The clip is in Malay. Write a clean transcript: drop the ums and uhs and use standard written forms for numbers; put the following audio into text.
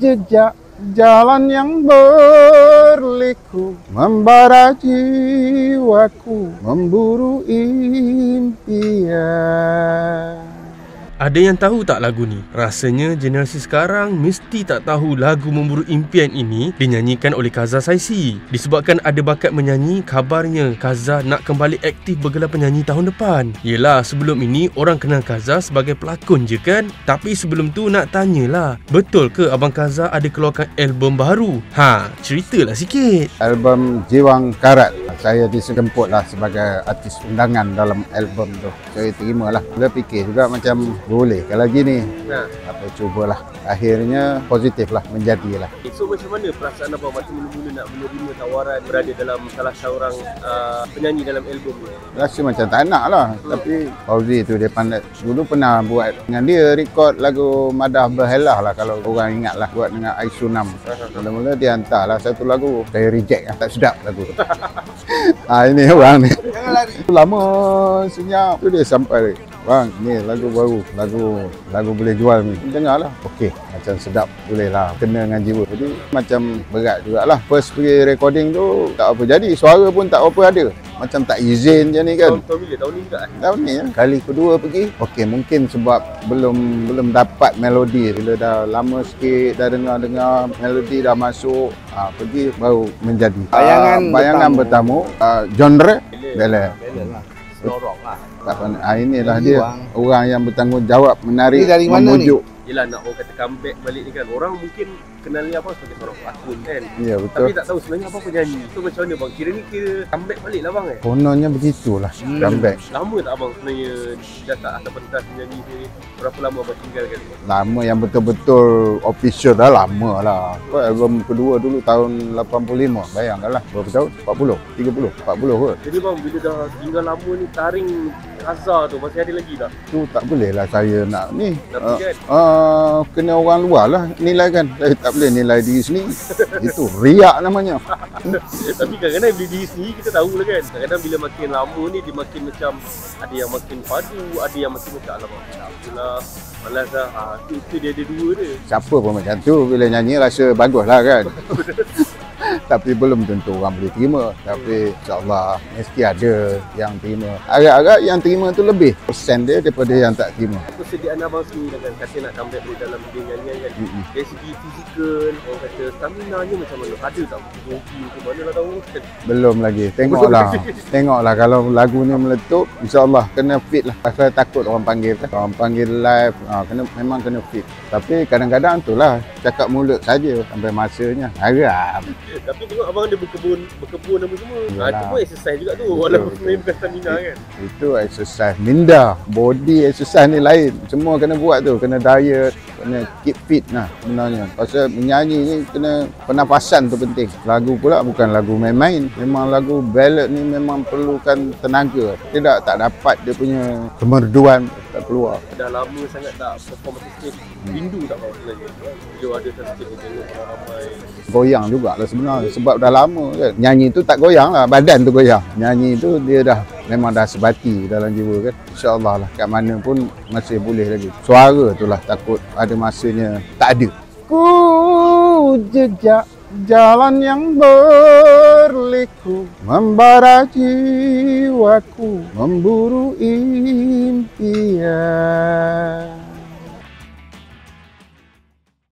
Jejak jalan yang berliku membara jiwaku, memburu impian. Ada yang tahu tak lagu ni? Rasanya generasi sekarang mesti tak tahu lagu Memburu Impian ini dinyanyikan oleh Kaza Saisi. Disebabkan ada bakat menyanyi, kabarnya Kaza nak kembali aktif bergelar penyanyi tahun depan. Yelah, sebelum ini orang kenal Kaza sebagai pelakon je kan? Tapi sebelum tu nak tanyalah, betul ke Abang Kaza ada keluarkan album baru? Ceritalah sikit. Album Jiwang Karat, saya disebut lah sebagai artis undangan dalam album tu. Saya terimalah. Dia fikir juga macam boleh kalau gini, apa cubalah. Akhirnya positif lah, menjadilah. So macam mana perasaan abang waktu mula-mula nak menerima tawaran berada dalam salah seorang penyanyi dalam album ni? Rasa macam tak nak lah. Tapi Fauzi tu dia pandai. Dulu pernah buat dengan dia rekod lagu Madah Berhelah lah, kalau orang ingat lah. Buat dengan Aisunam. Mula-mula dia hantar lah satu lagu, saya reject lah, tak sedap lagu tu. Ini orang ni lama senyap tu dia sampai, bang ni lagu baru, lagu boleh jual ni, dengar lah. Okey, macam sedap, boleh lah, kena dengan jiwa. Jadi macam berat jugalah. First pergi recording tu tak apa jadi, suara pun tak apa ada, macam tak izin je ni kan. Tahun bila? Tahun ni juga? Tahun ni ya. Kali kedua pergi, okey, mungkin sebab belum dapat melodi. Bila dah lama sikit, dah dengar melodi dah masuk, pergi baru menjadi. Bayangan bertamu, genre ballad lah. Lorong lah. Inilah dia orang yang bertanggungjawab menarik, memujuk. Yelah, nak orang kata comeback balik ni kan, orang mungkin kenal ni abang sebagai seorang pelakon kan. Ya, betul. Tapi tak tahu sebenarnya abang penyanyi. So macam mana bang? Kira comeback balik lah bang Kononnya begitulah, comeback. Lama tak abang sebenarnya dah tak ada pentas penyanyi ni? Berapa lama abang tinggalkan? Lama yang betul-betul official dah lama lah. Album kedua dulu tahun 85. Bayangkanlah berapa tahun? 40, 30, 40 kot. Jadi bang, bila dah tinggal lama ni, taring Kaza tu masih ada lagi tak? Tu tak boleh lah saya nak ni. Tapi Kena orang luar lah nilai kan. Saya tak boleh nilai diri sendiri. Itu riak namanya. Tapi kadang-kadang bila diri sendiri kita tahu lah kan. Kadang-kadang bila makin lama ni dia makin macam, ada yang makin padu, ada yang makin macam alamak, tak apalah, malas lah. Itu dia ada dua dia. Siapa pun macam tu, bila nyanyi rasa bagus lah kan. Tapi belum tentu orang boleh terima. Tapi insyaAllah mesti ada yang terima. Agak-agak yang terima tu lebih persen dia daripada yang tak terima. Persediaan abang sendiri kan, kata nak comeback balik dalam dunia nyanyian kan. Dari segi fizikal, orang kata stamina nya macam mana? Ada tak? Hoki ke mana lah tahu kan? Belum lagi. Tengoklah kalau lagu ni meletup, insyaAllah kena fit lah. Saya takut orang panggil kan. Orang panggil live, memang kena fit. Tapi kadang-kadang tu lah, cakap mulut saja sampai masanya. Haram. Tapi tengok abang ada berkebun apa semua. Itu pun exercise juga tu, walaupun sebenarnya bukan stamina kan. Itu exercise minda. Body exercise ni lain. Semua kena buat tu, kena diet, kena keep fit lah sebenarnya. Pasal menyanyi ni kena pernafasan tu penting. Lagu pula bukan lagu main-main. Memang lagu ballad ni memang perlukan tenaga. Tidak, tak dapat dia punya kemerduan tak keluar. Dah lama sangat tak perform stage. Rindu tak bang sebenarnya? Bila ada stage ni tengok orang ramai. Goyang jugalah sebenarnya sebab dah lama kan. Nyanyi tu tak goyang lah, badan tu goyang. Nyanyi tu dia dah memang dah sebati dalam jiwa kan. InsyaAllah lah, kat mana pun masih boleh lagi. Suara tu lah takut ada masanya tak ada. Ku jejak jalan yang berliku membara jiwaku, memburu impian.